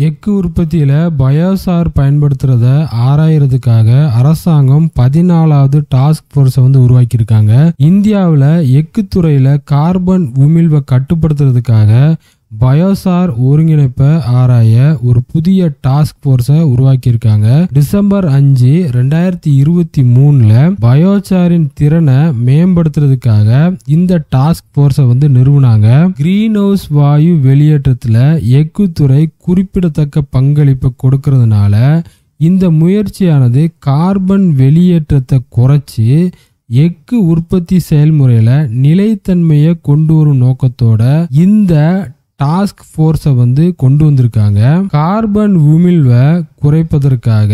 எஃகு உற்பத்தியில பயோசார் பயன்படுத்துறத ஆராயறதுக்காக அரசாங்கம் 14வது டாஸ்க் போர்ஸை உருவாக்கி இருக்காங்க. இந்தியாவில் எஃகு துறையில கார்பன் உமிழ்வை கட்டுப்படுத்துறதுக்காக பயோசார் ஒருங்கிணைப்பை ஆராய ஒரு புதிய டாஸ்க் போர்ஸை உருவாக்கி இருக்காங்க. டிசம்பர் 5, 2023 பயோசாரின் திறனை மேம்படுத்துறதுக்காக இந்த டாஸ்க் போர்ஸை நிறுவனாங்க. கிரீன் ஹவுஸ் வாயு வெளியேற்றத்துல எஃகு துறை குறிப்பிடத்தக்க பங்களிப்பை கொடுக்கறதுனால இந்த முயற்சியானது கார்பன் வெளியேற்றத்தை குறைச்சி எஃகு உற்பத்தி செயல்முறையில நிலைத்தன்மையை கொண்டு வரும் நோக்கத்தோட இந்த டாஸ்க் போர்ஸை கொண்டு வந்திருக்காங்க. கார்பன் உமிழ்வை குறைப்பதற்காக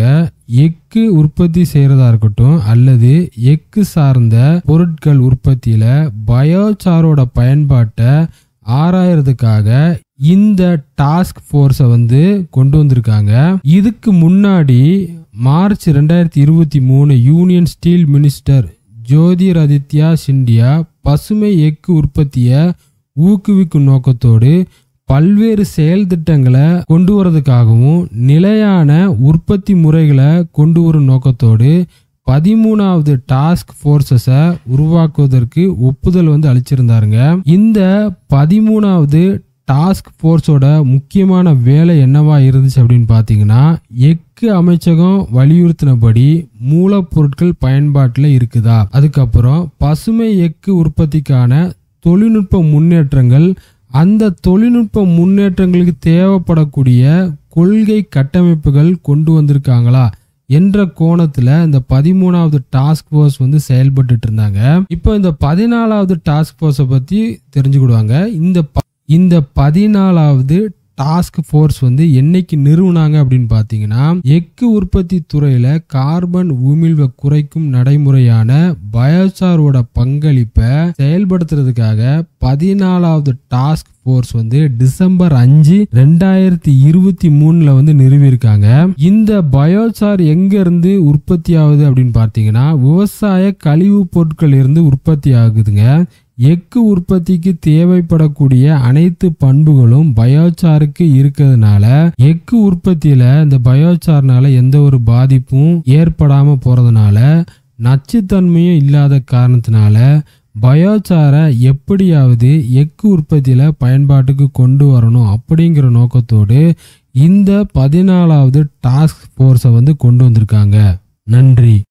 எஃகு உற்பத்தி செய்யறதா இருக்கட்டும் அல்லது எஃகு சார்ந்த பொருட்கள் உற்பத்தியில பயோசாரோட பயன்பாட்டை ஆராயறதுக்காக இந்த டாஸ்க் போர்ஸை கொண்டு வந்திருக்காங்க. இதுக்கு முன்னாடி March 2023 union steel minister Jyotiraditya Scindia பசுமை எஃகு உற்பத்தியை ஊக்குவிக்கும் நோக்கத்தோடு பல்வேறு செயல் திட்டங்களை கொண்டு வரதுக்காகவும் நிலையான உற்பத்தி முறைகளை கொண்டு வரும் நோக்கத்தோடு 13வது டாஸ்க் போர்ஸஸை உருவாக்குவதற்கு ஒப்புதல் அளிச்சிருந்தாருங்க. இந்த 13வது டாஸ்க் போர்ஸோட முக்கியமான வேலை என்னவா இருந்துச்சு அப்படின்னு பாத்தீங்கன்னா, எஃகு அமைச்சகம் வலியுறுத்தினபடி மூலப்பொருட்கள் பயன்பாட்டுல இருக்குதா, அதுக்கப்புறம் பசுமை எஃகு உற்பத்திக்கான தொழில்நுட்ப முன்னேற்றங்கள், அந்த தொழில்நுட்ப முன்னேற்றங்களுக்கு தேவைப்படக்கூடிய கொள்கை கட்டமைப்புகள் கொண்டு வந்திருக்காங்களா என்ற கோணத்துல இந்த 13வது டாஸ்க் போர்ஸ் செயல்பட்டு இருந்தாங்க. இப்போ இந்த 14வது டாஸ்க் போர்ஸை பத்தி தெரிஞ்சுக்கிடுவாங்க. இந்த 14வது டாஸ்க் போர்ஸ் என்னைக்கு நிறுவனாங்க அப்படின்னு பாத்தீங்கன்னா, எஃகு உற்பத்தி துறையில கார்பன் உமிழ்வை குறைக்கும் நடைமுறையான பயோசாரோட பங்களிப்பை செயல்படுத்துறதுக்காக 14வது டாஸ்க் போர்ஸ் டிசம்பர் 5, 2023 நிறுவியிருக்காங்க. இந்த பயோசார் எங்க இருந்து உற்பத்தி ஆகுது அப்படின்னு பாத்தீங்கன்னா, விவசாய கழிவு பொருட்கள் இருந்து உற்பத்தி ஆகுதுங்க. எஃகு உற்பத்திக்கு தேவைப்படக்கூடிய அனைத்து பண்புகளும் பயோசாருக்கு இருக்கிறதுனால எஃகு உற்பத்தியில இந்த பயோசார்னால எந்த ஒரு பாதிப்பும் ஏற்படாம போறதுனால, நச்சுத்தன்மையும் இல்லாத காரணத்தினால பயோசாரை எப்படியாவது எஃகு உற்பத்தியில பயன்பாட்டுக்கு கொண்டு வரணும் அப்படிங்கிற நோக்கத்தோடு இந்த 14வது டாஸ்க் போர்ஸை கொண்டு வந்திருக்காங்க. நன்றி.